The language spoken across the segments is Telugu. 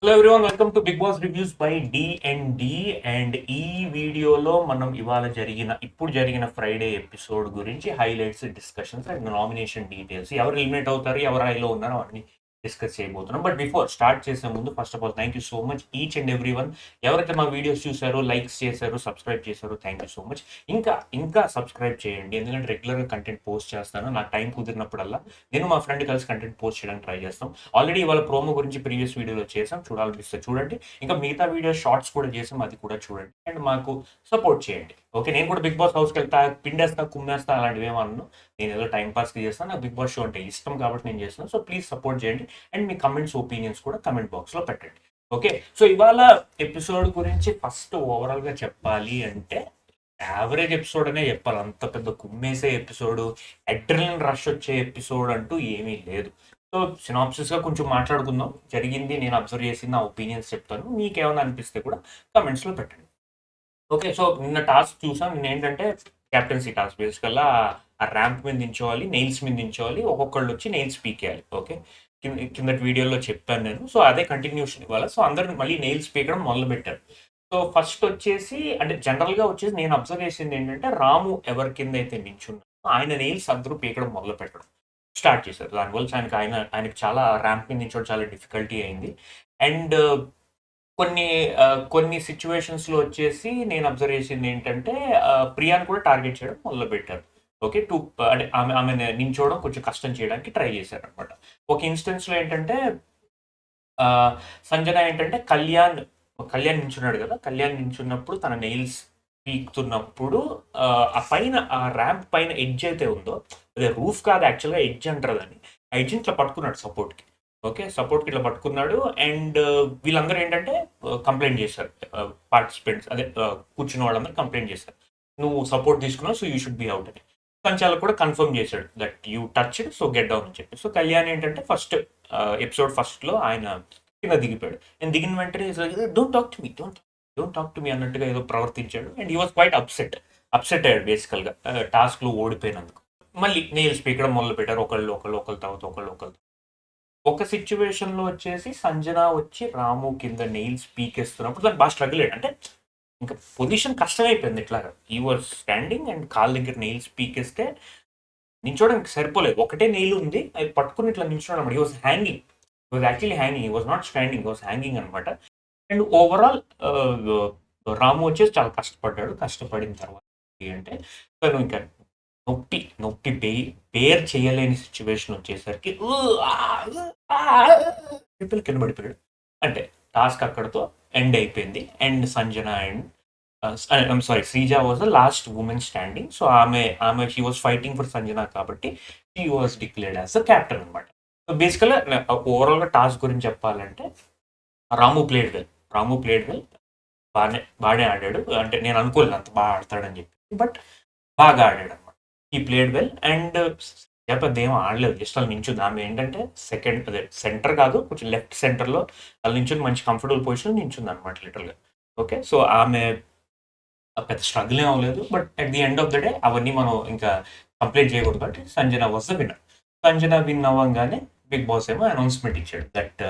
Hello everyone, welcome to Bigg Boss reviews by D and ఈ వీడియోలో మనం ఇప్పుడు జరిగిన ఫ్రైడే ఎపిసోడ్ గురించి highlights, discussions and nomination details, ఎవరు ఎలిమినేట్ అవుతారు, ఎవరు హైలో ఉన్నారో అవన్నీ డిస్కస్ చేయబోతున్నాం. బట్ బిఫోర్ స్టార్ట్ చేసే ముందు first of all thank you so much each and every one. ఎవరైతే మా వీడియోస్ చూసారో, లైక్స్ చేశారో, సబ్స్క్రైబ్ చేశారో, థ్యాంక్ యూ సో మచ్. ఇంకా సబ్స్క్రైబ్ చేయండి, ఎందుకంటే రెగ్యులర్గా కంటెంట్ పోస్ట్ చేస్తాను. నాకు టైం కుదిరినప్పుడల్లా నేను మా ఫ్రెండ్ కలిసి కంటెంట్ పోస్ట్ చేయడానికి ట్రై చేస్తాం. ఆల్రెడీ ఇవాళ ప్రోమో గురించి ప్రీవియస్ వీడియోలో చేసాం, చూడాలనిపిస్తే చూడండి. ఇంకా మిగతా వీడియో షార్ట్స్ కూడా చేసాం, అది కూడా చూడండి అండ్ మాకు సపోర్ట్ చేయండి. ఓకే, నేను కూడా బిగ్ బాస్ హౌస్కి వెళ్తా, పిండేస్తా, కుమ్మేస్తా అలాంటివి ఏమన్నా. నేను ఏదో టైం పాస్కి చేస్తాను, నాకు బిగ్ బాస్ షో అంటే ఇష్టం కాబట్టి నేను చేస్తున్నాను. సో ప్లీజ్ సపోర్ట్ చేయండి అండ్ మీ కమెంట్స్, ఒపీనియన్స్ కూడా కమెంట్ బాక్స్లో పెట్టండి. ఓకే, సో ఇవాళ ఎపిసోడ్ గురించి ఫస్ట్ ఓవరాల్గా చెప్పాలి అంటే యావరేజ్ ఎపిసోడ్ అనే చెప్పాలి. అంత పెద్ద కుమ్మేసే ఎపిసోడ్, అడ్రినలిన్ రష్ వచ్చే ఎపిసోడ్ అంటూ ఏమీ లేదు. సో సినాప్సిస్గా కొంచెం మాట్లాడుకుందాం. జరిగింది, నేను అబ్జర్వ్ చేసింది, నా ఒపీనియన్స్ చెప్తాను. మీకేమైనా అనిపిస్తే కూడా కమెంట్స్లో పెట్టండి. ఓకే, సో నిన్న టాస్క్ చూసాం. నేను ఏంటంటే క్యాప్టెన్సీ టాస్క్ బేసికల్గా ఆ ర్యాంప్ మీద దించోవాలి, నెయిల్స్ మీద దించోవాలి, ఒక్కొక్కళ్ళు వచ్చి నెయిల్స్ పీకేయాలి. ఓకే, కిందటి వీడియోలో చెప్పాను నేను. సో అదే కంటిన్యూషన్ ఇవ్వాలి. సో అందరు మళ్ళీ నెయిల్స్ పీకడం మొదలు పెట్టారు. సో ఫస్ట్ వచ్చేసి అంటే జనరల్గా వచ్చేసి నేను అబ్జర్వ్ చేసింది ఏంటంటే రాము ఎవరి కింద అయితే నించున్నారో ఆయన నెయిల్స్ అందరూ పీకడం మొదలు పెట్టడం స్టార్ట్ చేశారు. దానివల్ల ఆయనకి చాలా ర్యాంప్ మీద నించోవడం చాలా డిఫికల్టీ అయింది. అండ్ కొన్ని సిచ్యువేషన్స్లో వచ్చేసి నేను అబ్జర్వ్ చేసింది ఏంటంటే ప్రియాని కూడా టార్గెట్ చేయడం మొదలు పెట్టారు. ఓకే, అంటే ఆమె నించోవడం కొంచెం కష్టం చేయడానికి ట్రై చేశారు అనమాట. ఒక ఇన్స్టెన్స్లో ఏంటంటే ఆ, సంజన ఏంటంటే కళ్యాణ్ నించున్నాడు కదా, కళ్యాణ్ నించున్నప్పుడు తన నెయిల్స్ పీకుతున్నప్పుడు ఆ పైన ఆ ర్యాంప్ పైన ఎడ్జ్ అయితే ఉందో, అదే రూఫ్ కాదు యాక్చువల్గా, ఎడ్జ్ అంటారు దాన్ని. ఆ ఎడ్జ్ ఇట్లా పట్టుకున్నాడు సపోర్ట్కి. ఓకే, సపోర్ట్కి ఇట్లా పట్టుకున్నాడు. అండ్ వీళ్ళందరూ ఏంటంటే కంప్లైంట్ చేశారు. పార్టిసిపెంట్స్ అదే కూర్చున్న వాళ్ళందరూ కంప్లైంట్ చేశారు, నువ్వు సపోర్ట్ తీసుకున్నావు, so you should be out అని. పంచాలకు కూడా కన్ఫర్మ్ చేశాడు that you touch, so get down అని చెప్పి. సో కళ్యాణ్ ఏంటంటే ఎపిసోడ్ ఫస్ట్లో ఆయన కింద దిగిపోయాడు. నేను దిగిన వెంటనే don't talk to me, don't talk to me అన్నట్టుగా ఏదో ప్రవర్తించాడు. And he was quite upset అయ్యాడు బేసికల్గా టాస్క్లో ఓడిపోయినందుకు. మళ్ళీ నెయిల్స్ పీకడం మొదలు పెట్టారు, ఒకళ్ళు తర్వాత ఒకళ్ళు. ఒక సిచ్యువేషన్లో వచ్చేసి సంజన వచ్చి రాము కింద నెయిల్స్ పీకేస్తున్నప్పుడు దాన్ని బాగా స్ట్రగుల్ అయ్యాడు. అంటే ఇంకా పొజిషన్ కష్టమైపోయింది. ఇట్లాగా ఈ వాజ్ స్టాండింగ్ అండ్ కాళ్ళ దగ్గర నెయిల్స్ పీకేస్తే నించోడానికి సరిపోలేదు. ఒకటే నెయిల్ ఉంది, అది పట్టుకుని ఇట్లా నించున్నాడు అనమాట. He was hanging, he was actually hanging, he was not standing, he was hanging అనమాట. అండ్ ఓవరాల్ రాము వచ్చేసి చాలా కష్టపడ్డాడు. కష్టపడిన తర్వాత అంటే తను ఇంకా నొప్పి బేర్ చేయలేని సిచ్యువేషన్ వచ్చేసరికి పీపుల్ కింద పడిపోయాడు. అంటే టాస్క్ అక్కడతో ఎండ్ అయిపోయింది. And Sanjana and I'm sorry, Sreeja was the last woman standing. So ఆమె she was fighting for Sanjana కాబట్టి she was declared as the captain అనమాట. సో బేసికల్గా ఓవరాల్గా టాస్క్ గురించి చెప్పాలంటే రాము ప్లేడ్ వెల్, బాగానే ఆడాడు. అంటే నేను అనుకోలేదు అంత బాగా ఆడతాడని చెప్పి, బట్ బాగా ఆడాడు అనమాట. ఈ ప్లేడ్ వెల్. అండ్ పెద్ద ఏం ఆడలేదు, జస్ట్ వాళ్ళు నించుంది. ఆమె ఏంటంటే అదే సెంటర్ కాదు, కొంచెం లెఫ్ట్ సెంటర్లో వాళ్ళు నించుని మంచి కంఫర్టబుల్ పొజిషన్ నించుంది అనమాట లిటరల్గా. ఓకే, సో ఆమె పెద్ద స్ట్రగుల్ ఏం అవ్వలేదు. But at the end of the day అవన్నీ మనం ఇంకా కంప్లీట్ చేయకూడదు కాబట్టి Sanjana was the winner. Sanjana win అవ్వగానే బిగ్ బాస్ ఏమో అనౌన్స్మెంట్ ఇచ్చాడు దట్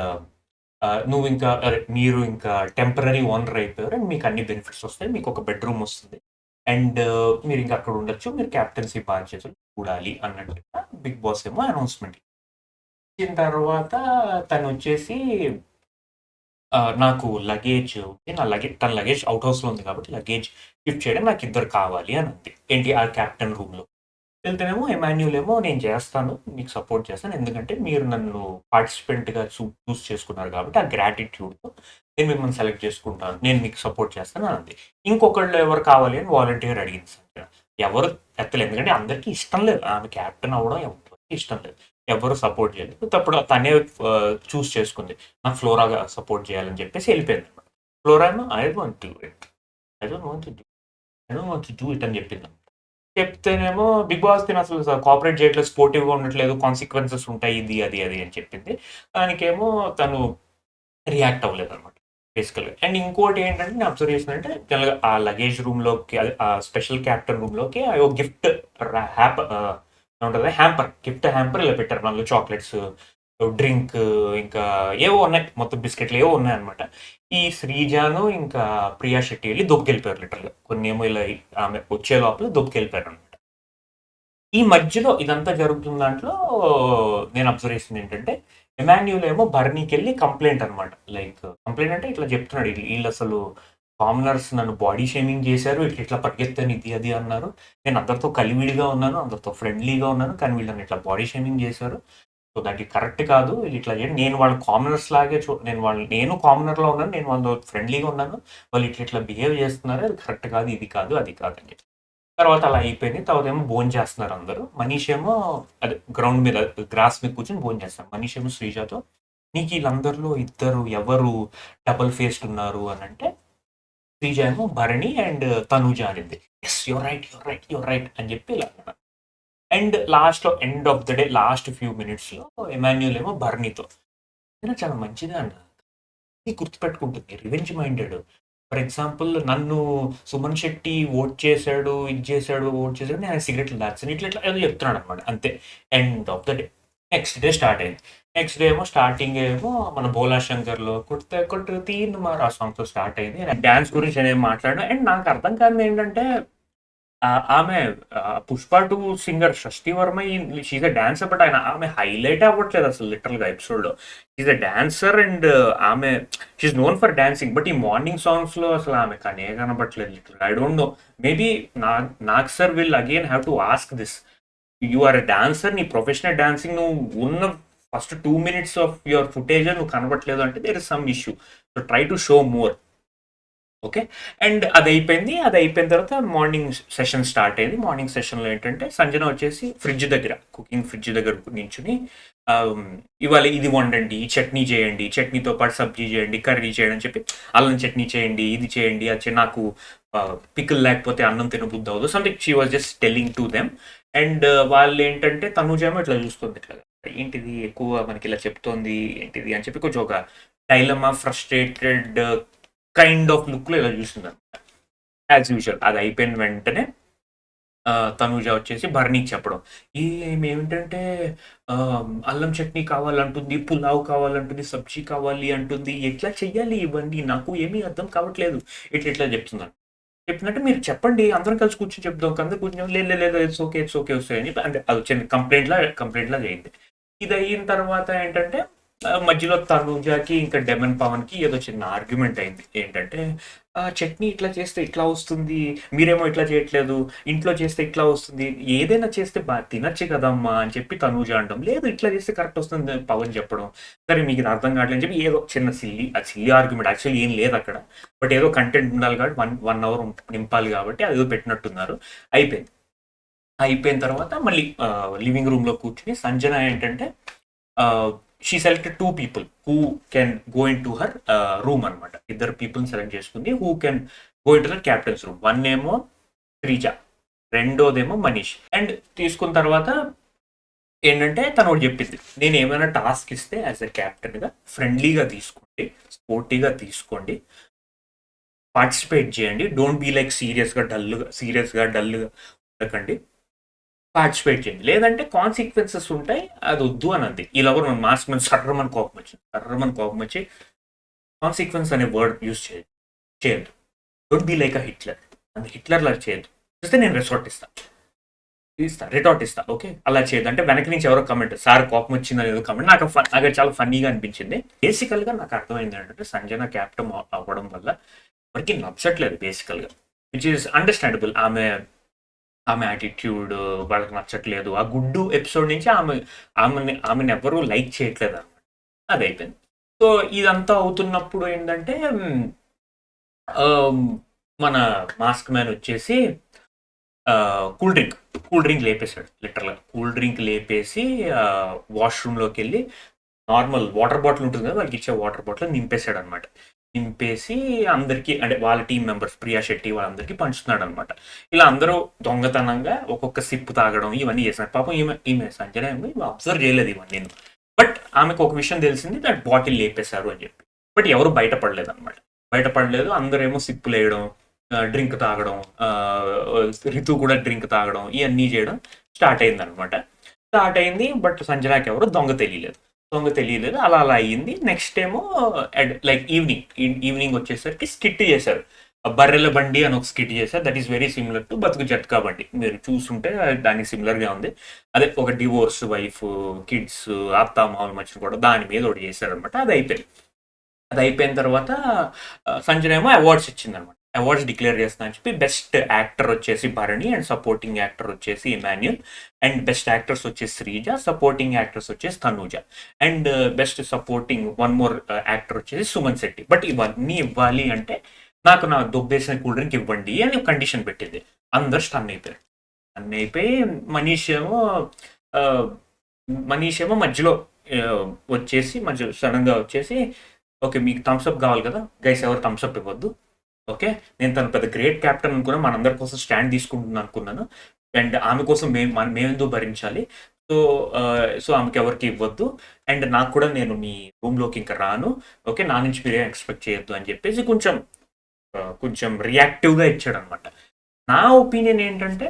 నువ్వు ఇంకా మీరు ఇంకా టెంపరీ ఓనర్ అయిపోయారు అండ్ మీకు అన్ని బెనిఫిట్స్ వస్తాయి, మీకు ఒక బెడ్రూమ్ వస్తుంది అండ్ మీరు ఇంకా అక్కడ ఉండొచ్చు, మీరు క్యాప్టెన్సీ బాధ్యతలు చూడాలి అన్నట్టుగా బిగ్ బాస్ ఏమో అనౌన్స్మెంట్ ఇచ్చిన తర్వాత తను వచ్చేసి నాకు లగేజ్ ఉంది, తన లగేజ్ అవుట్ హౌస్లో ఉంది కాబట్టి లగేజ్ షిఫ్ట్ చేయడం నాకు ఇద్దరు కావాలి అని అంది. ఏంటి ఆ క్యాప్టెన్ రూమ్లో వెళ్తేనేమో ఎమాన్యుల్ ఏమో నేను చేస్తాను, మీకు సపోర్ట్ చేస్తాను, ఎందుకంటే మీరు నన్ను పార్టిసిపెంట్గా చూస్ చేసుకున్నారు కాబట్టి ఆ గ్రాటిట్యూడ్తో నేను మిమ్మల్ని సెలెక్ట్ చేసుకుంటాను, నేను మీకు సపోర్ట్ చేస్తాను అని అంది. ఇంకొకళ్ళు ఎవరు కావాలి అని వాలంటీర్ అడిగింది సంజన. ఎవరు ఎత్తలేదు, ఎందుకంటే అందరికీ ఇష్టం లేదు ఆమె క్యాప్టెన్ అవ్వడం, ఎవరికి ఇష్టం లేదు, ఎవరు సపోర్ట్ చేయలేదు. అప్పుడు తనే చూస్ చేసుకుంది, నాకు ఫ్లోరాగా సపోర్ట్ చేయాలని చెప్పేసి వెళ్ళిపోయింది అనమాట. ఫ్లోరా ఏమో I want do it, I don't want to do it అని చెప్పింది. చెప్తేనేమో బిగ్ బాస్ తిని అసలు కోఆపరేట్ చేయట్లేదు, స్పోర్టివ్గా ఉండట్లేదు, కాన్సిక్వెన్సెస్ ఉంటాయి, ఇది అది అని చెప్పింది. దానికేమో తను రియాక్ట్ అవ్వలేదు అనమాట బేసికల్గా. అండ్ ఇంకోటి ఏంటంటే నేను అబ్జర్వ్ చేసిన జనరల్గా ఆ లగేజ్ రూమ్లోకి, అదే ఆ స్పెషల్ క్యాప్టెన్ రూమ్లోకి గిఫ్ట్ హ్యాపర్, ఏమంటుంది, గిఫ్ట్ హ్యాంపర్ ఇలా పెట్టారు. మనలో చాక్లెట్స్, డ్రింక్, ఇంకా ఏవో ఉన్నాయి, మొత్తం బిస్కెట్లు ఏవో ఉన్నాయన్నమాట. ఈ శ్రీజాను ఇంకా ప్రియా శెట్టి వెళ్ళి దొబ్బుకెళ్ళిపోయారు లిటరల్గా. కొన్ని ఏమో ఇలా ఆమె వచ్చే లోపల దొబ్బుకెళ్ళిపోయారు అనమాట. ఈ మధ్యలో ఇదంతా జరుగుతున్న దాంట్లో నేను అబ్జర్వ్ చేసింది ఏంటంటే, ఎమాన్యుల్ ఏమో బర్నీకి వెళ్ళి కంప్లైంట్ అనమాట. లైక్ కంప్లైంట్ అంటే ఇట్లా చెప్తున్నాడు, వీళ్ళు అసలు కామనర్స్ నన్ను బాడీ షేమింగ్ చేశారు, ఇట్లా ఇట్లా పరిగెత్తాను, ఇది అది అన్నారు. నేను అందరితో కలివిడిగా ఉన్నాను, అందరితో ఫ్రెండ్లీగా ఉన్నాను, కానీ వీళ్ళని ఇట్లా బాడీ షేమింగ్ చేశారు. సో దట్ కరెక్ట్ కాదు, వీళ్ళు ఇట్లా చేయండి. నేను వాళ్ళ కామనర్స్ లాగే నేను కామనర్లో ఉన్నాను, నేను వాళ్ళతో ఫ్రెండ్లీగా ఉన్నాను, వాళ్ళు ఇట్లా ఇట్లా బిహేవ్ చేస్తున్నారు, అది కరెక్ట్ కాదు, ఇది కాదు, అది కాదు అని చెప్పి. తర్వాత అలా అయిపోయింది. తర్వాత ఏమో భోజనం చేస్తున్నారు అందరూ. మనీష్ ఏమో అదే గ్రౌండ్ మీద గ్రాస్ మీద కూర్చొని భోజనం చేస్తారు. మనీష్ ఏమో శ్రీజాతో, నీకు వీళ్ళందరిలో ఇద్దరు ఎవరు డబుల్ ఫేస్డ్ ఉన్నారు అని అంటే, శ్రీజ ఏమో భరణి అండ్ తనూజ అనింది. Yes, your right, your right, your right అని చెప్పి ఇలా అన్నారు. అండ్ లాస్ట్లో end of the day last few మినిట్స్లో ఎమాన్యుల్ ఏమో భరణితో, చాలా మంచిదే అన్న, ఇది గుర్తుపెట్టుకుంటుంది, రివెంజ్ మైండెడ్. ఫర్ ఎగ్జాంపుల్ నన్ను సుమన్ శెట్టి ఓట్ చేశాడు, ఇది చేశాడు, ఓట్ చేశాడు, నేను సిగరెట్లు దాచాను, ఇట్లా ఇట్లా ఏదో చెప్తున్నాడు అనమాట. అంతే, end of the day. Next day start అయింది. నెక్స్ట్ డే ఏమో స్టార్టింగ్ ఏమో మన భోలా శంకర్లో కొడితే కొట్టు తీన్ మార్ ఆ సాంగ్తో స్టార్ట్ అయింది. డ్యాన్స్ గురించి నేను మాట్లాడాను. అండ్ నాకు అర్థం కాదు ఏంటంటే, ఆమె Pushpa 2 singer Shashti Varma, she's a dancer, but ఆమె హైలైట్ అవ్వట్లేదు అసలు లిటరల్గా ఎపిసోడ్లో. షీజ్ అ డాన్సర్ అండ్ ఆమె she's known for dancing, but ఈ మార్నింగ్ సాంగ్స్లో అసలు ఆమె కనే కనబట్టలేదు literal. I don't know, maybe Nag sir will again have to ask this. You are a dancer, నీ ప్రొఫెషనల్ డాన్సింగ్ నువ్వు ఉన్న first 2 minutes of your footage నువ్వు కనబట్టలేదు అంటే there is some issue. So try to show more. Okay. And అది అయిపోయిన తర్వాత మార్నింగ్ సెషన్ స్టార్ట్ అయింది. మార్నింగ్ సెషన్లో ఏంటంటే సంజన వచ్చేసి ఫ్రిడ్జ్ దగ్గర, కుకింగ్ ఫ్రిడ్జ్ దగ్గర నించుని, ఇవాళ ఇది వండండి, చట్నీ చేయండి, చట్నీతో పాటు సబ్జీ చేయండి, కర్రీ చేయండి అని చెప్పి, అల్లం చట్నీ చేయండి, ఇది చేయండి, అది నాకు పికిల్ లేకపోతే అన్నం తినబుద్ధి అవ్వదు, something she was just telling to them. And వాళ్ళు ఏంటంటే తనుజేమో ఇట్లా చూస్తుంది, ఇట్లా ఏంటిది ఎక్కువ మనకి ఇలా చెప్తోంది ఏంటిది అని చెప్పి కొంచెం ఒక డైలమా, ఫ్రస్ట్రేటెడ్ కైండ్ ఆఫ్ లుక్లో ఇలా చూస్తుంది అనమాట. యాజ్ యూజువల్ అది అయిపోయిన వెంటనే తనూజ వచ్చేసి భరణికి చెప్పడం, ఏమేమిటంటే అల్లం చట్నీ కావాలంటుంది, పులావ్ కావాలంటుంది, సబ్జీ కావాలి అంటుంది, ఎట్లా చెయ్యాలి ఇవన్నీ నాకు ఏమీ అర్థం కావట్లేదు, ఇట్లా చెప్తున్నాను. చెప్పినట్టు మీరు చెప్పండి, అందరం కలిసి కూర్చొని చెప్దాం, అందరు కూర్చొని లేదు ఇట్స్ ఓకే వస్తాయి అని, అంటే అది వచ్చిన కంప్లైంట్లా చేయింది. ఇది అయిన తర్వాత ఏంటంటే మధ్యలో తనుజాకి ఇంకా డెమన్ పవన్కి ఏదో చిన్న ఆర్గ్యుమెంట్ అయింది. ఏంటంటే చట్నీ ఇట్లా చేస్తే ఇట్లా వస్తుంది, మీరేమో ఇట్లా చేయట్లేదు, ఇంట్లో చేస్తే ఇట్లా వస్తుంది, ఏదైనా చేస్తే తినచ్చు కదమ్మా అని చెప్పి తనుజ అనడం, లేదు ఇట్లా చేస్తే కరెక్ట్ వస్తుంది పవన్ చెప్పడం. సరే మీకు ఇది అర్థం కావట్లేదు అని చెప్పి ఏదో చిన్న సిల్లీ ఆర్గ్యుమెంట్, యాక్చువల్లీ ఏం లేదు అక్కడ, బట్ ఏదో కంటెంట్ ఉండాలి కాబట్టి 1 hour నింపాలి కాబట్టి అది ఏదో పెట్టినట్టున్నారు. అయిపోయిన తర్వాత మళ్ళీ లివింగ్ రూమ్లో కూర్చుని సంజన ఏంటంటే she selected 2 people who can go in to her room అనమాట. 2 people సెలెక్ట్ చేసుకుంది who can go in to the captains room. 1 ఏమో శ్రీజ, రెండోదేమో మనీష్. అండ్ తీసుకున్న తర్వాత ఏంటంటే తను ఒకటి చెప్పింది, నేను ఏమైనా టాస్క్ ఇస్తే యాజ్ ఎ క్యాప్టెన్గా ఫ్రెండ్లీగా తీసుకోండి, స్పోర్టీగా తీసుకోండి, పార్టిసిపేట్ చేయండి, డోంట్ బీ లైక్ సీరియస్గా డల్గా ఉండకండి, పార్టిసిపేట్ చేయండి, లేదంటే కాన్సిక్వెన్సెస్ ఉంటాయి, అది వద్దు అని అంది. ఇలా కూడా మన మాస్క్ మీద సర్రమని కోపం వచ్చి కాన్సిక్వెన్స్ అనే వర్డ్ యూజ్ చేయొద్దు, don't be like a Hitler, and హిట్లర్లా చేయొద్దు, చూస్తే నేను రిటార్ట్ ఇస్తా, ఓకే అలా చేయదు అంటే వెనక నుంచి ఎవరో కమెంట్, సార్ కోపం వచ్చిందని ఏదో కమెంట్, నాకు చాలా ఫన్నీగా అనిపించింది. బేసికల్గా నాకు అర్థమైంది ఏంటంటే సంజన క్యాప్టెన్ అవ్వడం వల్ల ఎవరికి నచ్చట్లేదు బేసికల్గా, విచ్ ఈస్ అండర్స్టాండబుల్. ఆమె యాటిట్యూడ్ వాళ్ళకి నచ్చట్లేదు. ఆ గుడ్డు ఎపిసోడ్ నుంచి ఆమెను ఎవరు లైక్ చేయట్లేదు అనమాట. అది అయిపోయింది. సో ఇదంతా అవుతున్నప్పుడు ఏంటంటే మన మాస్క్ మ్యాన్ వచ్చేసి కూల్ డ్రింక్ లేపేశాడు లిటరల్గా. కూల్ డ్రింక్ లేపేసి వాష్రూమ్లోకి వెళ్ళి నార్మల్ వాటర్ బాటిల్ ఉంటుంది కదా, వాళ్ళకి ఇచ్చే వాటర్ బాటిల్ నింపేశాడు అనమాట. నింపేసి అందరికీ, అంటే వాళ్ళ టీం మెంబర్స్ ప్రియా శెట్టి వాళ్ళందరికీ పంచుతున్నాడు అనమాట. ఇలా అందరూ దొంగతనంగా ఒక్కొక్క సిప్పు తాగడం ఇవన్నీ చేస్తున్నారు. పాపం ఈమె సంజన ఏమి అబ్జర్వ్ చేయలేదు ఇవన్నీ నేను. బట్ ఆమెకు ఒక విషయం తెలిసింది, దట్ బాటిల్ లేపేశారు అని చెప్పి. బట్ ఎవరు బయటపడలేదు అనమాట. అందరేమో సిప్పులు వేయడం, డ్రింక్ తాగడం, రితు కూడా డ్రింక్ తాగడం, ఇవన్నీ చేయడం స్టార్ట్ అయింది. బట్ సంజనాకి ఎవరు దొంగ తెలియలేదు. దొంగ తెలియలేదు, అలా అలా అయ్యింది. నెక్స్ట్ ఏమో లైక్ ఈవినింగ్ వచ్చేసరికి స్కిట్ చేశారు. బర్రెల బండి అని ఒక స్కిట్ చేశారు. That is very similar to బతుకు జట్కా బండి. మీరు చూస్తుంటే దానికి సిమిలర్గా ఉంది. అదే ఒక డివోర్స్ వైఫ్, కిడ్స్, అత్త మామూలు మధ్యన కూడా దాని మీద ఒకటి చేశారనమాట. అది అయిపోయిన తర్వాత సంజన ఏమో అవార్డ్స్ ఇచ్చిందనమాట. అవార్డ్స్ డిక్లేర్ చేస్తా అని చెప్పి బెస్ట్ యాక్టర్ వచ్చేసి భరణి అండ్ సపోర్టింగ్ యాక్టర్ వచ్చేసి ఇమాన్యుల్ అండ్ బెస్ట్ యాక్టర్స్ వచ్చేసి శ్రీజ, సపోర్టింగ్ యాక్టర్స్ వచ్చేసి Tanuja and best supporting one more actor వచ్చేసి సుమన్ శెట్టి. బట్ ఇవన్నీ ఇవ్వాలి అంటే నాకు నా దొబ్బేసిన కూల్ డ్రింక్ ఇవ్వండి అని కండిషన్ పెట్టింది. అందరు స్టన్ అయిపోయారు. స్టన్ అయిపోయి ఆ, మనీష్ ఏమో మధ్యలో మధ్యలో సడన్గా వచ్చేసి ఓకే మీకు థమ్స్అప్ కావాలి కదా గైస్, ఎవరు థమ్స్అప్ ఇవ్వద్దు. ఓకే, నేను తను పెద్ద గ్రేట్ క్యాప్టెన్ అనుకున్నాను, మనందరి కోసం స్టాండ్ తీసుకుంటున్నాను అనుకున్నాను. అండ్ ఆమె కోసం మేమెందుకు భరించాలి. సో ఆమెకి ఎవరికి ఇవ్వద్దు. అండ్ నాకు కూడా నేను మీ రూమ్లోకి ఇంకా రాను. ఓకే, నా నుంచి మీరేం ఎక్స్పెక్ట్ చేయొద్దు అని చెప్పేసి కొంచెం రియాక్టివ్గా ఇచ్చాడు అనమాట. నా ఒపీనియన్ ఏంటంటే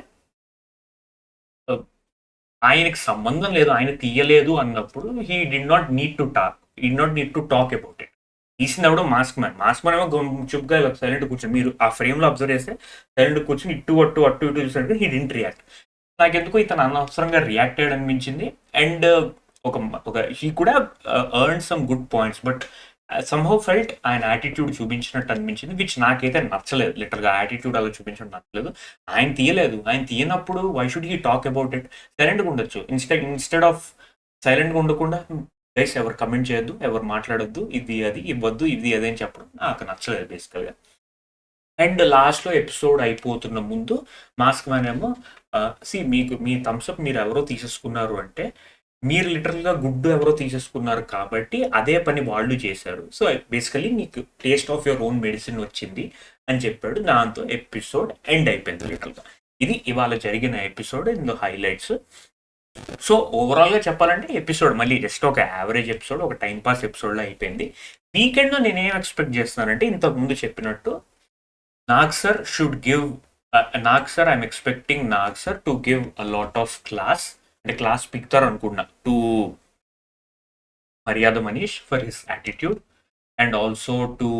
ఆయనకి సంబంధం లేదు, ఆయన తీయలేదు అన్నప్పుడు he did not need to talk about it. తీసినప్పుడు మాస్క్ మ్యాన్ ఏమో చుప్గా సైలెంట్ కూర్చొని, మీరు ఆ ఫ్రేమ్లో అబ్జర్వ్ చేస్తే సైలెంట్ కూర్చొని అటు ఇటు చూసినట్టు హీ డింట్ రియాక్ట్. నాకెందుకు ఇతను అనవసరంగా రియాక్ట్ అయ్యాడు అనిపించింది. అండ్ ఒక హీ కూడా earn some good points, but somehow felt ఆయన యాటిట్యూడ్ చూపించినట్టు అనిపించింది, విచ్ నాకైతే నచ్చలేదు. లిటరల్గా యాటిట్యూడ్ అలా చూపించడం నచ్చలేదు. ఆయన తీయలేదు, ఆయన తీయనప్పుడు why should he talk about it? సైలెంట్గా ఉండొచ్చు. ఇన్స్టెడ్ ఆఫ్ సైలెంట్గా ఉండకుండా గైస్ ఎవరు కమెంట్ చేయొద్దు, ఎవరు మాట్లాడొద్దు, ఇది అది ఇవ్వద్దు, ఇది అది అని చెప్పడం నాకు నచ్చలేదు బేసికల్గా. అండ్ లాస్ట్లో ఎపిసోడ్ అయిపోతున్న ముందు మాస్క్ మ్యాన్ ఏమో మీ థమ్స్అప్ మీరు ఎవరో తీసేసుకున్నారు అంటే మీరు లిటరల్గా గుడ్డు ఎవరో తీసేసుకున్నారు కాబట్టి అదే పని వాళ్ళు చేశారు. సో బేసికలీ మీకు taste of your own medicine వచ్చింది అని చెప్పాడు. దాంతో ఎపిసోడ్ ఎండ్ అయిపోయింది లిటరల్గా. ఇది ఇవాళ జరిగిన ఎపిసోడ్, ఇందులో హైలైట్స్. సో ఓవరాల్గా చెప్పాలంటే ఎపిసోడ్ మళ్ళీ జస్ట్ ఒక యావరేజ్ ఎపిసోడ్, ఒక టైం పాస్ ఎపిసోడ్లో అయిపోయింది. వీకెండ్లో నేనేం ఎక్స్పెక్ట్ చేస్తున్నానంటే ఇంతకుముందు చెప్పినట్టు Nag sir I'm expecting Nag sir to give a lot of class, అంటే క్లాస్ పిక్తారు అనుకున్నా టు మర్యాద Manish for his attitude and also to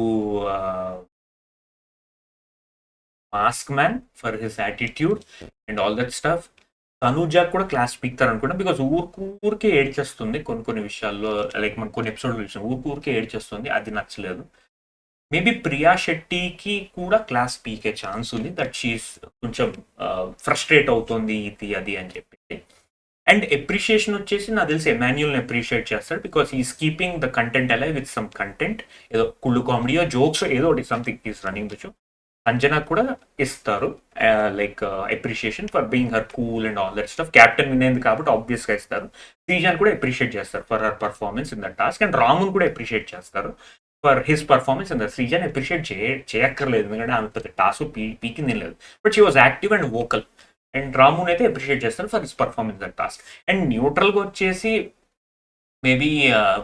mask man for his attitude and all that stuff. Tanuja కూడా క్లాస్ పీక్తారు అనుకుంటా, బికాస్ ఊరికే ఏడ్చేస్తుంది కొన్ని విషయాల్లో. లైక్ మనం కొన్ని ఎపిసోడ్లు చూసాం, ఊరికే ఏడ్చేస్తుంది, అది నచ్చలేదు. మేబీ ప్రియా శెట్టికి కూడా క్లాస్ పీకే ఛాన్స్ ఉంది, దట్ షీస్ కొంచెం ఫ్రస్ట్రేట్ అవుతుంది ఇది అది అని చెప్పి. అండ్ ఎప్రిషియేషన్ వచ్చేసి నాకు తెలిసి ఎమాన్యుల్ని అప్రిషియేట్ చేస్తాడు, because is keeping the content alive with some content, ఏదో కుళ్ళు కామెడీయో జోక్స్ ఏదో ఒకటి something is running the show. Anjana కూడా ఇస్తారు like appreciation for being her cool and all that stuff. Captain వినేది కాబట్టి ఆబ్వియస్గా ఇస్తారు. శ్రీజాన్ కూడా అప్రిషియేట్ చేస్తారు for her performance in the task. And రామున్ కూడా అప్రిషియేట్ చేస్తారు for his performance in the. శ్రీజాన్ అప్రిషియేట్ చేయక్కర్లేదు, ఎందుకంటే ఆమె పెద్ద టాస్క్ పీకింది లేదు, but she was active and vocal. And రామున్ అయితే అప్రిషియేట్ చేస్తారు for his performance that task. And న్యూట్రల్గా వచ్చేసి మేబీ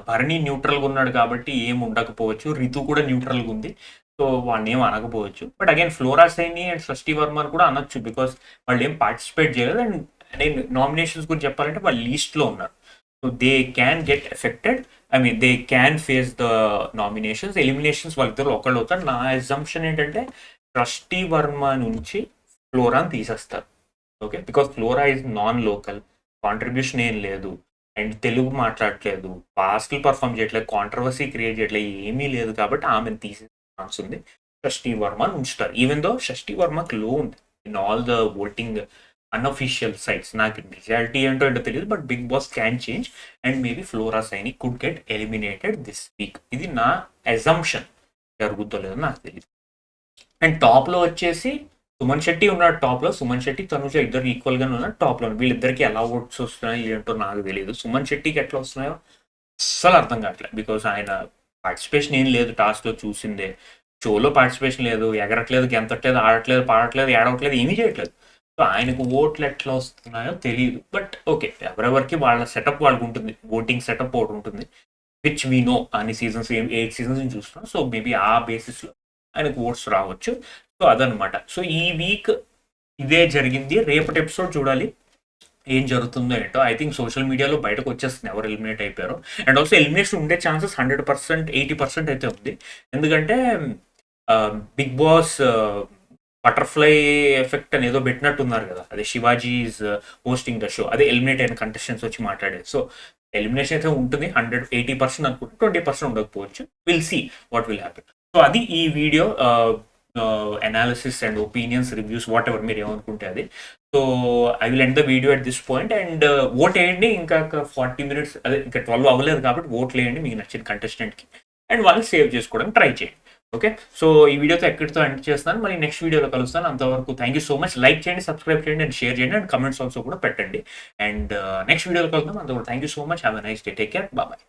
భరణి న్యూట్రల్గా ఉన్నాడు కాబట్టి ఏం ఉండకపోవచ్చు, రితు కూడా న్యూట్రల్గా ఉంది, సో వాళ్ళని ఏం అనకపోవచ్చు. But again Flora Saini and Shashti వర్మని కూడా అనొచ్చు, బికాస్ వాళ్ళు ఏం పార్టిసిపేట్ చేయలేదు. అండ్ నేను నామినేషన్స్ గురించి చెప్పాలంటే వాళ్ళు లీస్ట్లో ఉన్నారు, so they can get affected. I mean they can face the nominations. Eliminations వాళ్ళిద్దరు ఒకళ్ళు అవుతారు. నా ఎగ్జంప్షన్ ఏంటంటే షష్ఠి వర్మ నుంచి ఫ్లోరాని తీసేస్తారు. Okay, because flora is non local, contribution ఏం లేదు, అండ్ తెలుగు మాట్లాడట్లేదు, పాస్ట్లు పర్ఫామ్ చేయట్లేదు, కాంట్రవర్సీ క్రియేట్ చేయట్లేదు, ఏమీ లేదు, కాబట్టి ఆమెను తీసే ఛాన్స్ ఉంది. షష్ఠి వర్మ ఉంచుతారు, ఈవెన్ దో షష్ఠి వర్మకి లో ఉంది in all the voting unofficial sites. నాకు రియాలిటీ ఏంటో తెలియదు, but Bigg Boss can change and maybe Flora Saini could get eliminated this week. ఇది నా అజంప్షన్, జరుగుతో లేదో నాకు తెలియదు. అండ్ టాప్లో వచ్చేసి సుమన్ శెట్టి ఉన్నాడు టాప్లో. సుమన్ శెట్టి తనుజ ఇద్దరు ఈక్వల్గానే ఉన్నారు టాప్లో. వీళ్ళిద్దరికి ఎలా ఓట్స్ వస్తున్నాయో ఏంటో నాకు తెలియదు. సుమన్ శెట్టికి ఎట్లా వస్తున్నాయో అస్సలు అర్థం కావట్లేదు, బికాస్ ఆయన పార్టిసిపేషన్ ఏం లేదు టాస్క్లో, చూసిందే. షోలో పార్టిసిపేషన్ లేదు, ఎగరట్లేదు, గెంతట్లేదు, ఆడట్లేదు, పాడట్లేదు, ఏడవట్లేదు, ఏమీ చేయట్లేదు. సో ఆయనకు ఓట్లు ఎట్లా వస్తున్నాయో తెలియదు. బట్ ఓకే, ఎవరెవరికి వాళ్ళ సెటప్ వాళ్ళకి ఉంటుంది, ఓటింగ్ సెటప్ ఒకటి ఉంటుంది, విచ్ వీ నో అన్ని సీజన్స్ 8 సీజన్స్ నుంచి చూస్తున్నాం. సో మేబీ ఆ బేసిస్లో ఆయనకు ఓట్స్ రావచ్చు. సో అదనమాట. సో ఈ వీక్ ఇదే జరిగింది. రేపటి ఎపిసోడ్ చూడాలి. ఏం జరుగుతుందో ఏంటో. ఐ థింక్ సోషల్ మీడియాలో బయటకు వచ్చేస్తుంది ఎవరు ఎలిమినేట్ అయిపోయారో. అండ్ ఆల్సో ఎలిమినేషన్ ఉండే ఛాన్సెస్ 100%, 80% అయితే ఉంది. ఎందుకంటే బిగ్ బాస్ బటర్ఫ్లై ఎఫెక్ట్ అని ఏదో పెట్టినట్టున్నారు కదా, అదే Shivaji is hosting the show, అదే ఎలిమినేట్ అయిన కంటెస్టెంట్స్ వచ్చి మాట్లాడేది. సో ఎలిమినేషన్ అయితే ఉంటుంది 180% అనుకుంటే, 20% ఉండకపోవచ్చు. Will see what will happen. So అది ఈ video analysis and opinions, reviews, whatever మీరు ఏమనుకుంటే అది. So I will end the video at this point. And vote వేయండి. ఇంకా 40 minutes, అదే ఇంకా 12 అవ్వలేదు కాబట్టి ఓట్లు వేయండి మీకు నచ్చిన కంటెస్టెంట్కి. అండ్ వాళ్ళని సేవ్ చేసుకోవడానికి ట్రై చేయండి. ఓకే, సో ఈ వీడియోతో ఎక్కడితో ఎండ్ చేస్తాను. మళ్ళీ నెక్స్ట్ వీడియోలో కలుస్తాను. అంతవరకు thank you so much. Like చేయండి, సబ్స్క్రైబ్ చేయండి, అండ్ షేర్ చేయండి, అండ్ కమెంట్స్ ఆల్సో కూడా పెట్టండి. అండ్ నెక్స్ట్ వీడియోలో కలుద్దాం. అంతవరకు thank you so much. Have a nice day. Take care. Bye.